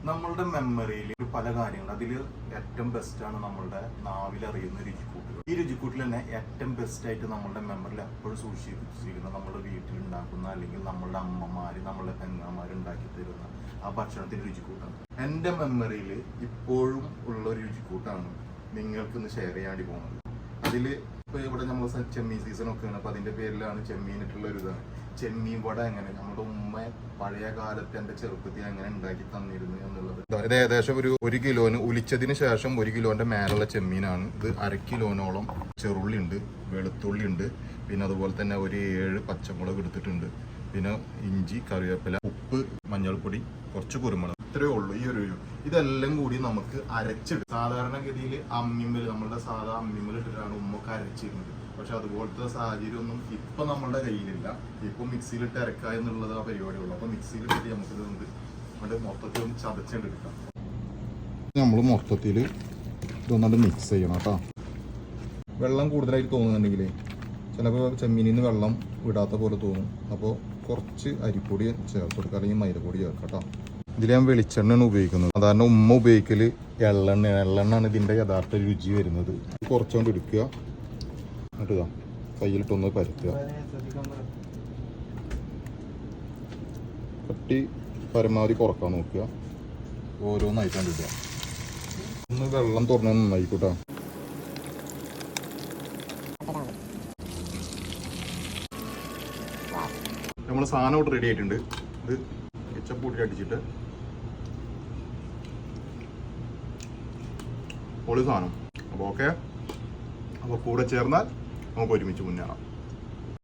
നമ്മളുടെ മെമ്മറിയിൽ പല കാര്യങ്ങൾ അതിൽ ഏറ്റവും ബെസ്റ്റാണ് നമ്മളുടെ നാവിലറിയുന്ന രുചിക്കൂട്ടുകൾ. ഈ രുചിക്കൂട്ടിൽ തന്നെ ഏറ്റവും ബെസ്റ്റായിട്ട് നമ്മളുടെ മെമ്മറിയിൽ എപ്പോഴും സൂക്ഷിച്ചിരിക്കുന്ന നമ്മുടെ വീട്ടിലുണ്ടാക്കുന്ന അല്ലെങ്കിൽ നമ്മളുടെ അമ്മമാർ നമ്മളുടെ പെങ്ങന്മാർ ഉണ്ടാക്കി തരുന്ന ആ ഭക്ഷണത്തിൻ്റെ രുചിക്കൂട്ടാണ്. എൻ്റെ മെമ്മറിയിൽ ഇപ്പോഴും ഉള്ള ഒരു രുചിക്കൂട്ടാണ് നിങ്ങൾക്കിന്ന് ഷെയർ ചെയ്യാണ്ടി പോകുന്നത്. അതിൽ ഇപ്പോൾ ഇവിടെ നമ്മൾ ചെമ്മീൻ സീസണൊക്കെയാണ്, അപ്പോൾ അതിൻ്റെ പേരിലാണ് ചെമ്മീനിട്ടുള്ള ഒരു ഇതാണ്. ചെമ്മീൻ വട എങ്ങനെ നമ്മുടെ ഉമ്മ പഴയ കാലത്ത് എൻ്റെ ചെറുപ്പത്തിൽ എങ്ങനെ ഉണ്ടാക്കി തന്നിരുന്നു എന്നുള്ളത്. ഇത് ഏകദേശം ഒരു കിലോന് ഉലിച്ചതിന് ശേഷം 1 കിലോന്റെ മേലുള്ള ചെമ്മീനാണ് ഇത്. 1/2 കിലോനോളം ചെറുള്ളി ഉണ്ട്, വെളുത്തുള്ളി ഉണ്ട്, പിന്നെ അതുപോലെ തന്നെ ഒരു 7 പച്ചമുളക് എടുത്തിട്ടുണ്ട്, പിന്നെ ഇഞ്ചി, കറിവേപ്പില, ഉപ്പ്, മഞ്ഞൾപ്പൊടി, കുറച്ച് കുരുമുളക്, ഇത്രയേ ഉള്ളൂ. ഈ ഒരു ഇതെല്ലാം കൂടി നമുക്ക് അരച്ചിടും. സാധാരണഗതിയിൽ അമ്മിമ്മൽ നമ്മളുടെ സാധാ അമ്മിമ്മൽ ഇട്ടിട്ടാണ് ഉമ്മക്ക് അരച്ചിരുന്നത്. പക്ഷെ അതുപോലത്തെ സാഹചര്യം ഒന്നും ഇപ്പൊ നമ്മളുടെ കയ്യിലില്ല. ഇപ്പൊ മിക്സിയിലിട്ട് അരക്കുക എന്നുള്ളത് ആ പരിപാടിയുള്ളൂ. അപ്പൊ മിക്സിയിലിട്ട് നമുക്കിത് അതുകൊണ്ട് മൊത്തത്തിൽ ഒന്ന് ചതച്ചെടുക്കാം. നമ്മൾ മൊത്തത്തിൽ ഇതൊന്നുകൊണ്ട് മിക്സ് ചെയ്യണം കേട്ടോ. വെള്ളം കൂടുതലായിട്ട് തോന്നുന്നുണ്ടെങ്കിൽ ചിലപ്പോൾ ചെമ്മീനിൽ നിന്ന് വെള്ളം വിടാത്ത പോലെ തോന്നും. അപ്പോൾ കുറച്ച് അരിപ്പൊടി ചേർത്ത് കൊടുക്കുക, അല്ലെങ്കിൽ മൈദപ്പൊടി ചേർക്കാം കേട്ടോ. ഇതിൽ ഞാൻ വെളിച്ചെണ്ണയാണ് ഉപയോഗിക്കുന്നത്. സാധാരണ ഉമ്മ ഉപയോഗിക്കൽ എള്ളെണ്ണയാണ് ഇതിൻ്റെ യഥാർത്ഥ രുചി വരുന്നത്. കുറച്ചുകൊണ്ട് എടുക്കുക, എന്നിട്ട് ഇതാ കയ്യിലിട്ടൊന്ന് പരത്തുക. കട്ടി പരമാവധി കുറക്കാൻ നോക്കുക. ഓരോന്നായിട്ടാണ് ഇടുക. ഒന്ന് വെള്ളം തുറന്ന് നന്നായിക്കോട്ടെ. നമ്മൾ സാധനം ഇവിടെ റെഡി ആയിട്ടുണ്ട്. ഇത് കെച്ചപ്പ് അടിച്ചിട്ട് പൊളി സാധനം. അപ്പോൾ ഓക്കെ, അപ്പോൾ കൂടെ ചേർന്നാൽ നമുക്ക് ഒരുമിച്ച് മുന്നേറാം.